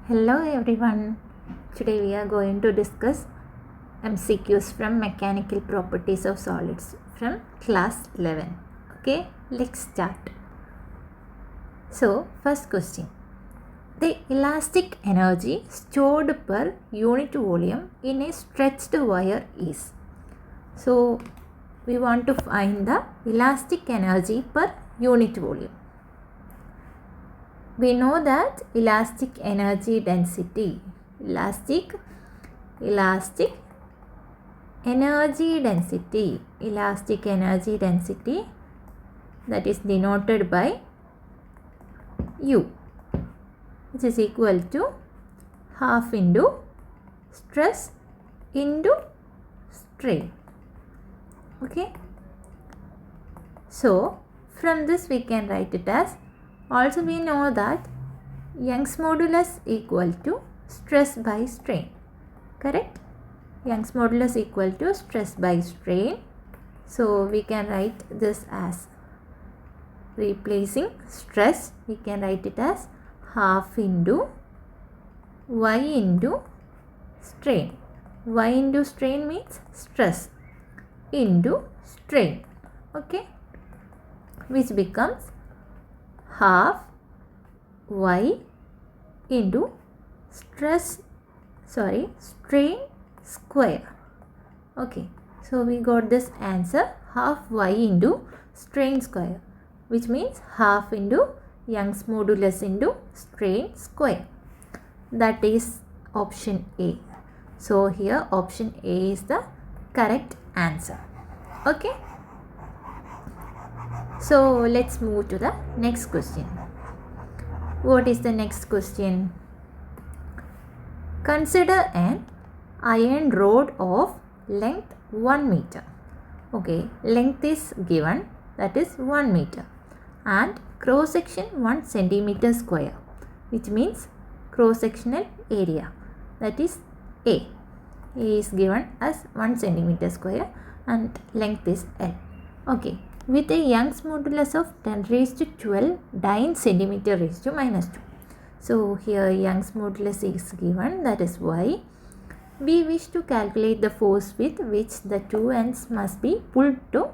Hello everyone. Today we are going to discuss MCQs from Mechanical Properties of Solids from class 11. Okay, let's start. So, first question. The elastic energy stored per unit volume in a stretched wire is. So, we want to find the elastic energy per unit volume. We know that elastic energy density that is denoted by U, which is equal to half into stress into strain. Okay, so from this we can write it as, also we know that Young's modulus equal to stress by strain, correct? Young's modulus equal to stress by strain. So we can write this as, replacing stress, we can write it as half into Y into strain. Y into strain means stress into strain, okay, which becomes half Y into strain square. Okay, so we got this answer, half Y into strain square, which means half into Young's modulus into strain square. That is option A. So here option A is the correct answer. Okay, so let's move to the next question. What is the next question? Consider an iron rod of length 1 meter. Okay, length is given, that is 1 meter, and cross section 1 centimeter square, which means cross sectional area, that is A. A is given as 1 centimeter square and length is L. Okay, with a Young's modulus of 10 raised to 12 dyne centimeter raised to minus 2. So here Young's modulus is given, that is Y. We wish to calculate the force with which the two ends must be pulled to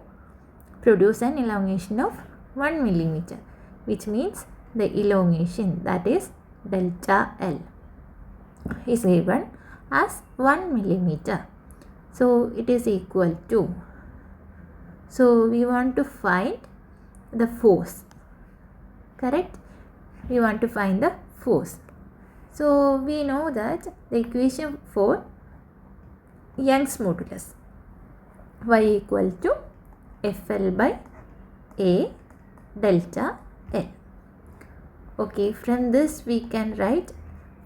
produce an elongation of 1 millimeter, which means the elongation, that is delta L, is given as 1 millimeter. So it is equal to, so we want to find the force, correct? We want to find the force. So we know that the equation for Young's modulus, Y equal to FL by A delta L. Okay, from this we can write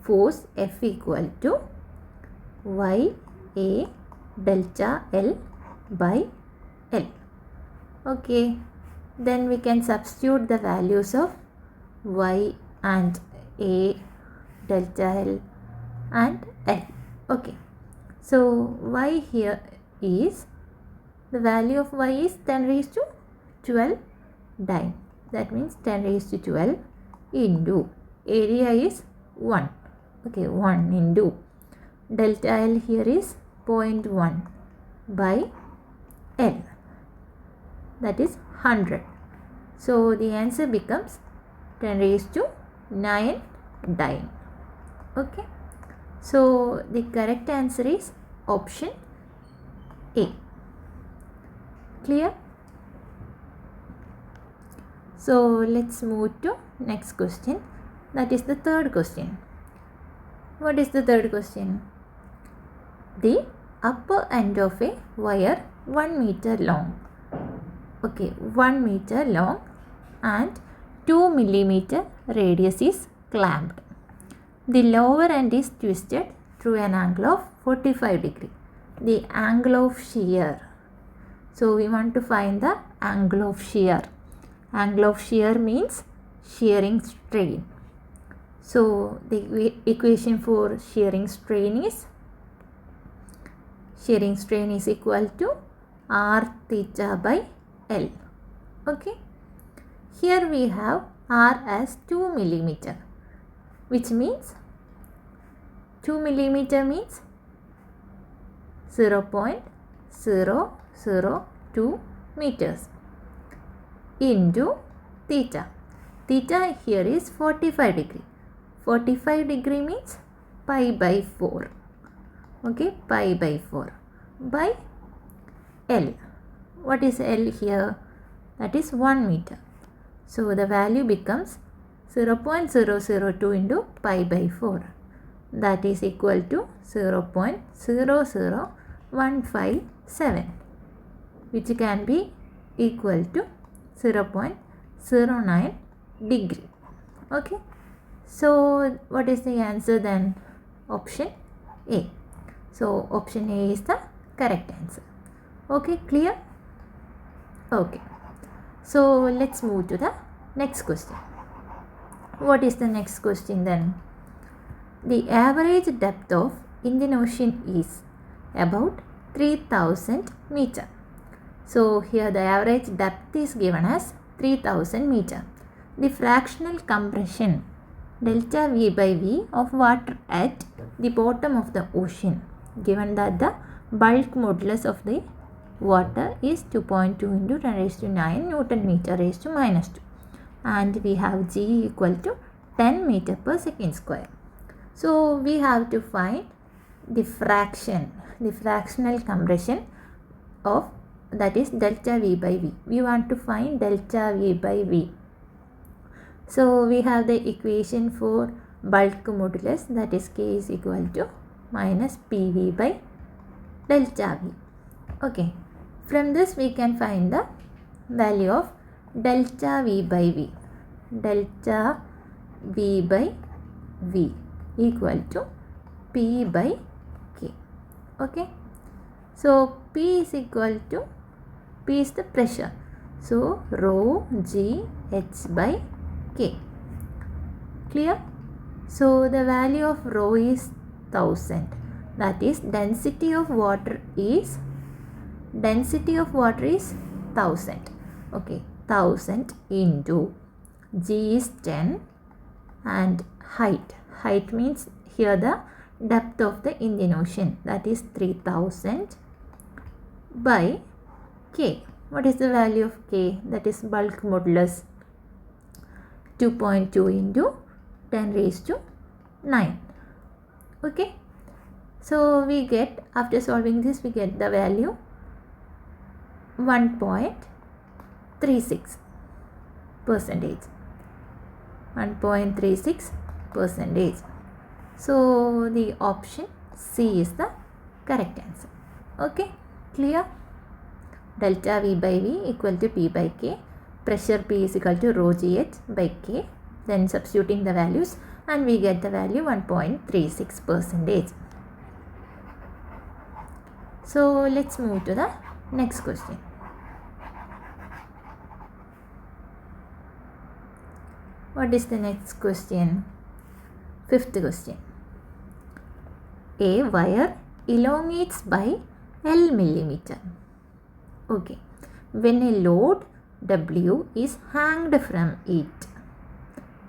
force F equal to Y A delta L by L. Okay, then we can substitute the values of Y and A delta L and L. Okay, so Y here is, the value of Y is 10 raised to 12 dyne, that means 10 raised to 12 into area is 1. Okay, 1 into delta L here is 0.1 by L, that is 100. So the answer becomes 10 raised to 9 dyne. Okay, so the correct answer is option A. Clear? So let's move to next question, that is the third question. What is the third question? The upper end of a wire 1 meter long. Okay, 1 meter long and 2 millimeter radius is clamped. The lower end is twisted through an angle of 45 degree. The angle of shear. So we want to find the angle of shear. Angle of shear means shearing strain. So the equation for shearing strain is equal to R theta by L. Okay, here we have R as 2 millimeter, which means 2 millimeter means 0.002 meters into theta. Theta here is 45 degree. 45 degree means pi by 4. Okay, pi by 4 by L. What is L here? That is 1 meter. So the value becomes 0.002 into pi by 4. That is equal to 0.00157, which can be equal to 0.09 degree. Okay. So what is the answer then? Option A. So option A is the correct answer. Okay, clear? Okay. So let's move to the next question. What is the next question then? The average depth of Indian Ocean is about 3000 meter. So here the average depth is given as 3000 meter. The fractional compression delta V by V of water at the bottom of the ocean, given that the bulk modulus of the water is 2.2 into 10 raised to 9 Newton meter raised to minus 2, and we have G equal to 10 meter per second square. So we have to find the fractional compression of, that is delta V by V. We want to find delta V by V. So we have the equation for bulk modulus, that is K is equal to minus PV by delta V. Okay. From this we can find the value of delta V by V. Delta V by V equal to P by K. Okay. So P is equal to, P is the pressure. So rho G H by K. Clear? So the value of rho is 1000. That is density of water is 1000. Okay, 1000 into G is 10 and height means here the depth of the Indian Ocean, that is 3000 by K. What is the value of K? That is bulk modulus, 2.2 into 10 raised to 9. Okay. So we get, after solving this, we get the value 1.36 percentage. 1.36 percentage. So the option C is the correct answer. Okay, clear? Delta V by V equal to P by K. Pressure P is equal to rho GH by K. Then substituting the values and we get the value 1.36 percentage. So let's move to the next question. What is the next question? Fifth question. A wire elongates by L millimeter. Okay. When a load W is hanged from it,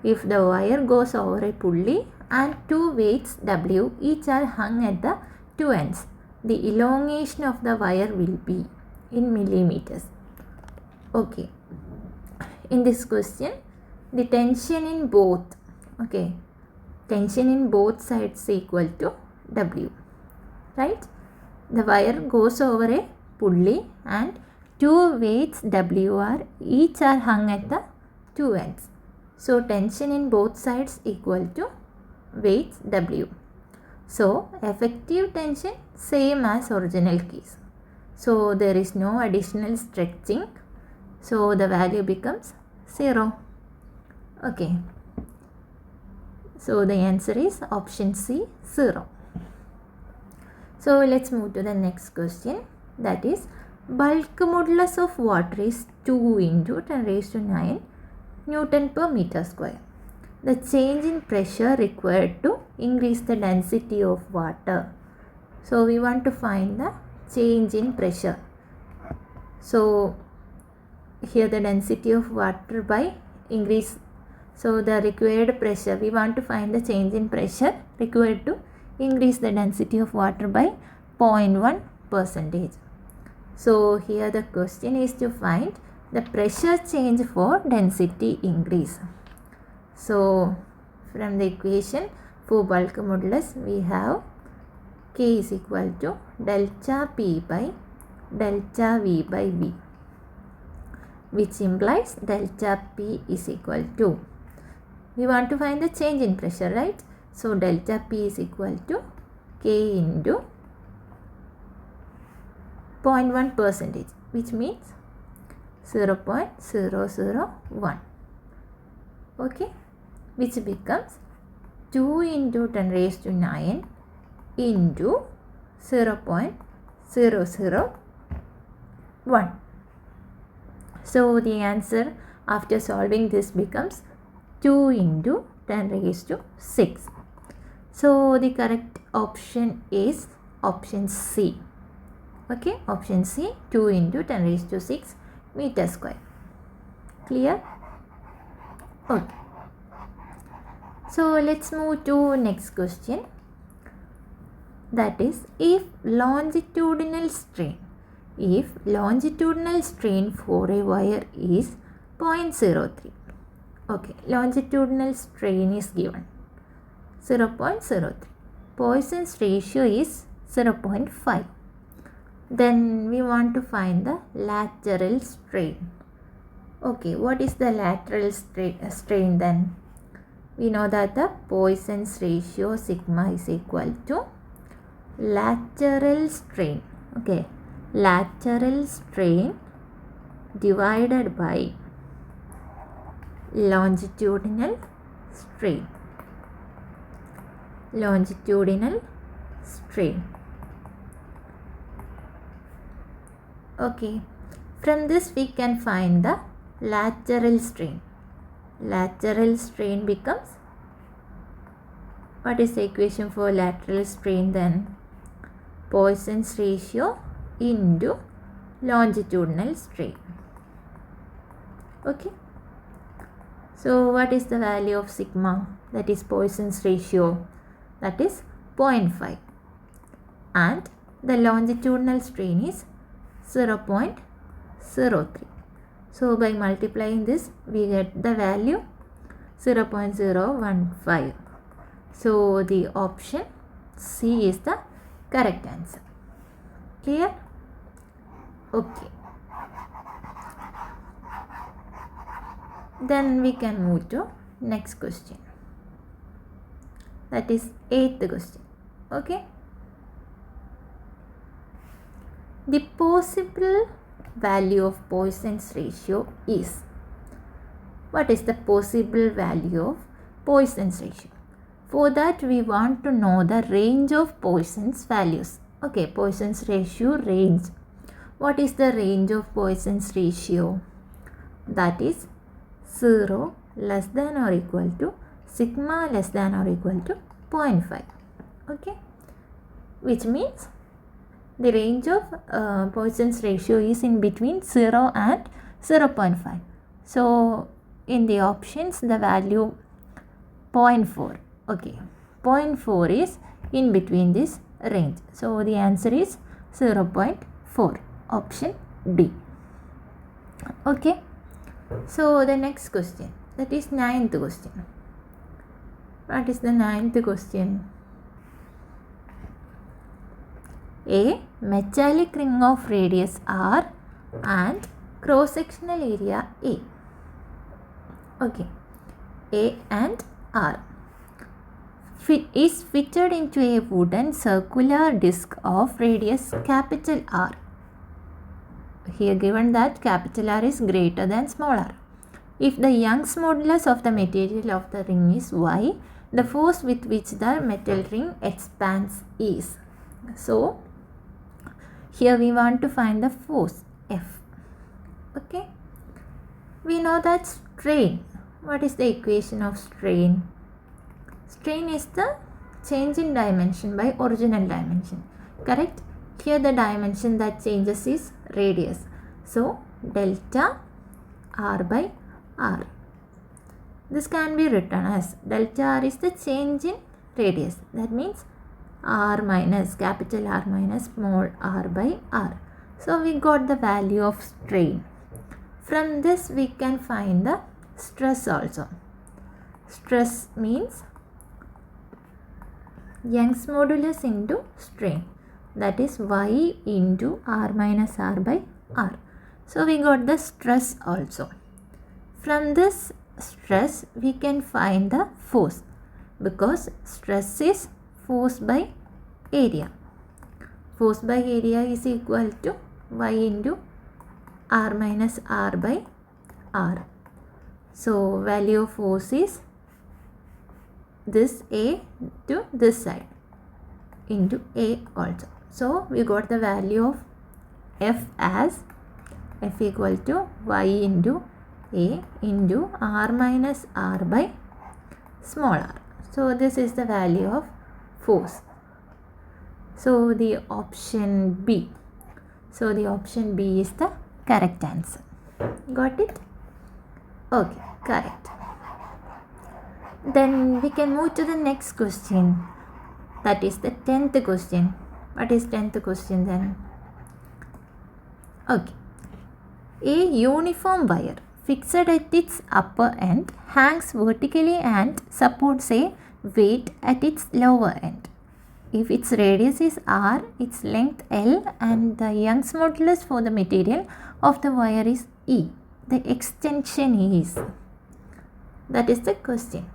if the wire goes over a pulley and two weights W each are hung at the two ends, the elongation of the wire will be in millimeters. Okay. In this question, the tension in both, okay, tension in both sides equal to W, right? The wire goes over a pulley and two weights W are each are hung at the two ends. So tension in both sides equal to weights W. So effective tension same as original case. So there is no additional stretching. So the value becomes 0. Okay. So the answer is option C, 0. So let's move to the next question. That is, bulk modulus of water is 2 into 10 raised to 9 Newton per meter square. The change in pressure required to increase the density of water. So we want to find the change in pressure. So here the density of water by increase. So the required pressure, we want to find the change in pressure required to increase the density of water by 0.1 percentage. So here the question is to find the pressure change for density increase. So from the equation for bulk modulus we have K is equal to delta P by delta V by V, which implies delta P is equal to, we want to find the change in pressure, right? So delta P is equal to K into 0.1 percentage, which means 0.001, okay, which becomes 2 into 10 raised to 9 into 0.001. So the answer after solving this becomes 2 into 10 raised to 6. So the correct option is option C. Okay, option C, 2 into 10 raised to 6 meter square. Clear? Okay. So let's move to next question. That is, if longitudinal strain for a wire is 0.03. Okay, longitudinal strain is given 0.03. Poisson's ratio is 0.5. Then we want to find the lateral strain. Okay, what is the lateral strain then? We know that the Poisson's ratio sigma is equal to lateral strain. Okay, lateral strain divided by longitudinal strain. Longitudinal strain. Okay, from this we can find the lateral strain. Lateral strain becomes, what is the equation for lateral strain then? Poisson's ratio into longitudinal strain. Okay, so what is the value of sigma? That is Poisson's ratio, that is 0.5, and the longitudinal strain is 0.03. So by multiplying this we get the value 0.015. So the option C is the correct answer. Clear? Okay. Then we can move to next question. That is 8th question. Okay. The possible value of Poisson's ratio is, what is the possible value of Poisson's ratio? For that we want to know the range of Poisson's values. Okay, Poisson's ratio range. What is the range of Poisson's ratio? That is 0 less than or equal to sigma less than or equal to 0.5. Okay, which means the range of Poisson's ratio is in between 0 and 0.5. So in the options the value 0.4. Okay, 0.4 is in between this range. So the answer is 0.4, option D. Okay, so the next question, that is 9th question. What is the 9th question? A metallic ring of radius R and cross-sectional area A. Okay, A and R is fitted into a wooden circular disc of radius capital R. Here given that capital R is greater than small r. If the Young's modulus of the material of the ring is Y, the force with which the metal ring expands is. So here we want to find the force F. Okay, we know that strain. What is the equation of strain? Strain is the change in dimension by original dimension. Correct? Here the dimension that changes is radius. So delta R by R. This can be written as delta R is the change in radius. That means r minus capital R minus small r by r. So we got the value of strain. From this we can find the stress also. Stress means Young's modulus into strain, that is y into r minus r by r. So we got the stress also. From this stress we can find the force, because stress is force by area. Force by area is equal to y into r minus r by r. So value of force is this A to this side into A also. So we got the value of F as F equal to y into A into r minus r by small r. So this is the value of force. So the option B. So the option B is the correct answer. Got it? Okay, correct. Then we can move to the next question. That is the 10th question. What is 10th question then? Okay. A uniform wire fixed at its upper end hangs vertically and supports a weight at its lower end. If its radius is r, its length l, and the Young's modulus for the material of the wire is E, the extension is. That is the question.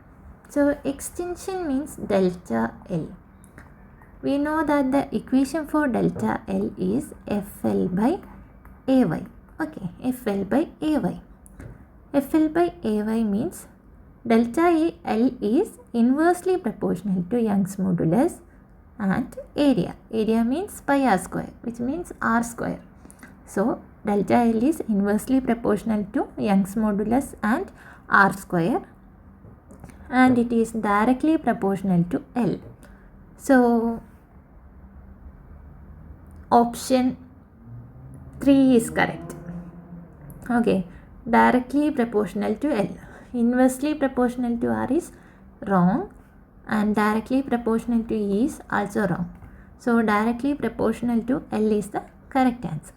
So extension means delta L. We know that the equation for delta L is FL by AY. Okay, FL by AY. FL by AY means delta L is inversely proportional to Young's modulus and area. Area means pi r square, which means r square. So delta L is inversely proportional to Young's modulus and r square, and it is directly proportional to L. So option 3 is correct. Okay, directly proportional to L. Inversely proportional to R is wrong, and directly proportional to E is also wrong. So directly proportional to L is the correct answer.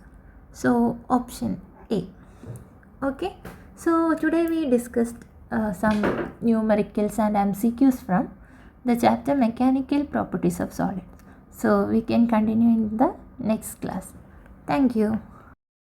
So option A. Okay, so today we discussed some numericals and MCQs from the chapter Mechanical Properties of Solids. So we can continue in the next class. Thank you.